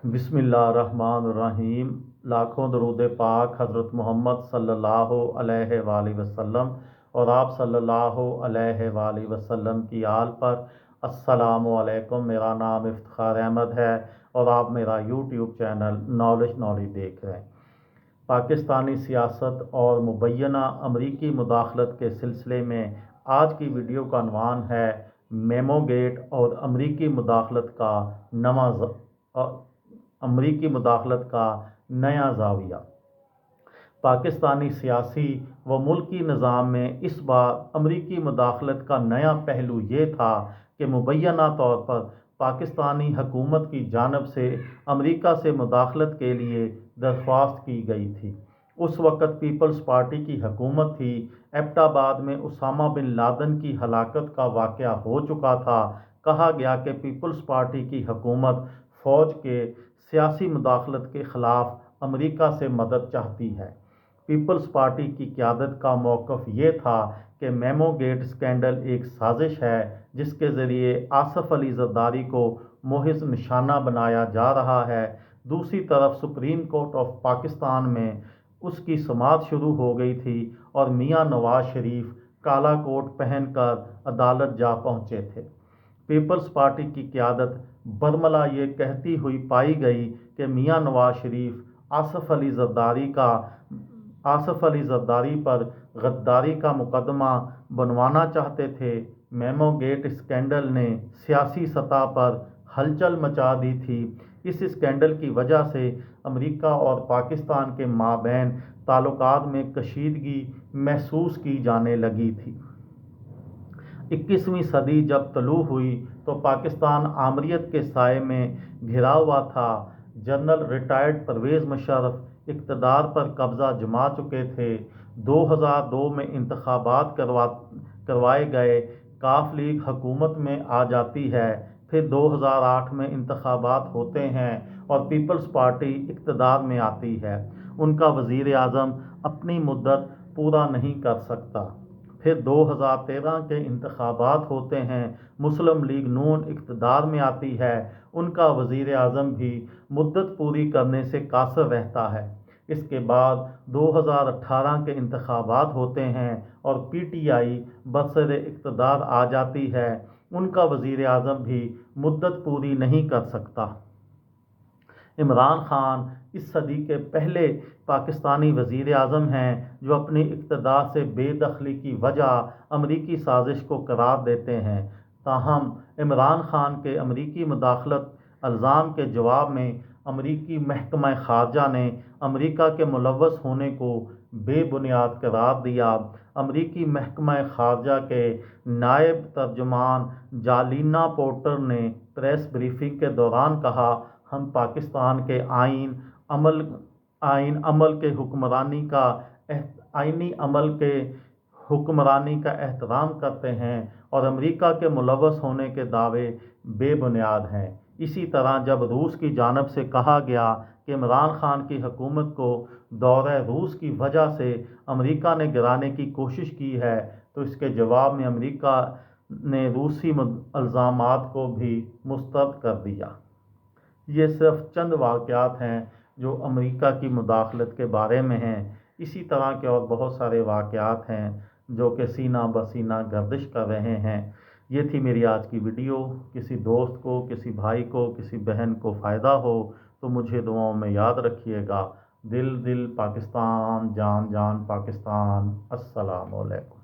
बिस्मिल्लाहिर्रहमानिर्रहीम। लाखों दरूद पाक हज़रत मोहम्मद सल्लल्लाहु अलैहि वसल्लम और आप सल्लल्लाहु अलैहि वसल्लम की आल पर। अस्सलामु अलैकुम। मेरा नाम इफ्तिखार अहमद है और आप मेरा यूट्यूब चैनल नॉलेज देख रहे हैं। पाकिस्तानी सियासत और मुबैना अमरीकी मुदाखलत के सिलसिले में आज की वीडियो का अनवान है मेमोगेट और अमरीकी मुदाखलत का नया ज़ाविया। पाकिस्तानी सियासी व मुल्की निज़ाम में इस बार अमरीकी मुदाखलत का नया पहलू ये था कि मुबैना तौर पर पाकिस्तानी हुकूमत की जानिब से अमरीका से मुदाखलत के लिए दरख्वास्त की गई थी। उस वक़्त पीपल्स पार्टी की हुकूमत थी। एबटाबाद में उसामा बिन लादेन की हलाकत का वाक़या हो चुका था। कहा गया कि पीपल्स पार्टी की हुकूमत फ़ौज के सियासी मुदाखलत के ख़िलाफ़ अमरीका से मदद चाहती है। पीपल्स पार्टी की क़यादत का मौक़िफ़ ये था कि मेमोगेट स्कैंडल एक साजिश है जिसके ज़रिए आसिफ अली ज़रदारी को मोहिज़ निशाना बनाया जा रहा है। दूसरी तरफ सुप्रीम कोर्ट ऑफ पाकिस्तान में उसकी समाअत शुरू हो गई थी और मियां नवाज शरीफ काला कोट पहनकर अदालत जा पहुँचे थे। पीपल्स पार्टी की क़यादत बरमला ये कहती हुई पाई गई कि मियां नवाज शरीफ आसिफ अली ज़रदारी पर गद्दारी का मुकदमा बनवाना चाहते थे। मेमोगेट स्कैंडल ने सियासी सतह पर हलचल मचा दी थी। इस स्कैंडल की वजह से अमेरिका और पाकिस्तान के माबैन ताल्लुकात में कशीदगी महसूस की जाने लगी थी। 21वीं सदी जब तलू हुई तो पाकिस्तान आमरीत के साए में घिरा हुआ था। जनरल रिटायर्ड परवेज़ मुशर्रफ इक़्तिदार पर कब्ज़ा जमा चुके थे। 2002 में इंतखाबात करवाए गए। काफ लीग हुकूमत में आ जाती है। फिर 2008 में इंतखाबात होते हैं और पीपल्स पार्टी इक़्तिदार में आती है। उनका वज़ीर आज़म अपनी मुद्दत पूरा नहीं कर सकता। फिर 2013 के इंतखाबात होते हैं। मुस्लिम लीग नून इक़्तिदार में आती है। उनका वज़ीर आज़म भी मुद्दत पूरी करने से कासिर रहता है। इसके बाद 2018 के इंतखाबात होते हैं और PTI बरसर इक़्तिदार आ जाती है। उनका वज़ीर आज़म भी मुद्दत पूरी नहीं कर सकता। इमरान खान इस सदी के पहले पाकिस्तानी वज़ीर आज़म हैं जो अपनी इक़्तिदार से बेदखली की वजह अमरीकी साजिश को करार देते हैं। ताहम इमरान खान के अमरीकी मुदाखलत इल्ज़ाम के जवाब में अमरीकी महकमा ख़ारजा ने अमरीका के मुलव्वस होने को बेबुनियाद करार दिया। अमरीकी महकमा ख़ारजा के नायब तर्जुमान जालिना पोर्टर ने प्रेस ब्रीफिंग के दौरान कहा, हम पाकिस्तान के आईनी अमल के हुक्मरानी का एहतराम करते हैं और अमेरिका के मुलव्वस होने के दावे बेबुनियाद हैं। इसी तरह जब रूस की जानिब से कहा गया कि इमरान खान की हुकूमत को दौरे रूस की वजह से अमेरिका ने गिराने की कोशिश की है, तो इसके जवाब में अमेरिका ने रूसी इल्ज़ामात को भी मुस्तरद कर दिया। ये सिर्फ चंद वाक़यात हैं जो अमेरिका की मुदाखलत के बारे में हैं। इसी तरह के और बहुत सारे वाक़यात हैं जो कि सीना बसीना गर्दिश कर रहे हैं। ये थी मेरी आज की वीडियो। किसी दोस्त को, किसी भाई को, किसी बहन को फ़ायदा हो तो मुझे दुआओं में याद रखिएगा। दिल दिल पाकिस्तान, जान जान पाकिस्तान। अस्सलामु अलैकुम।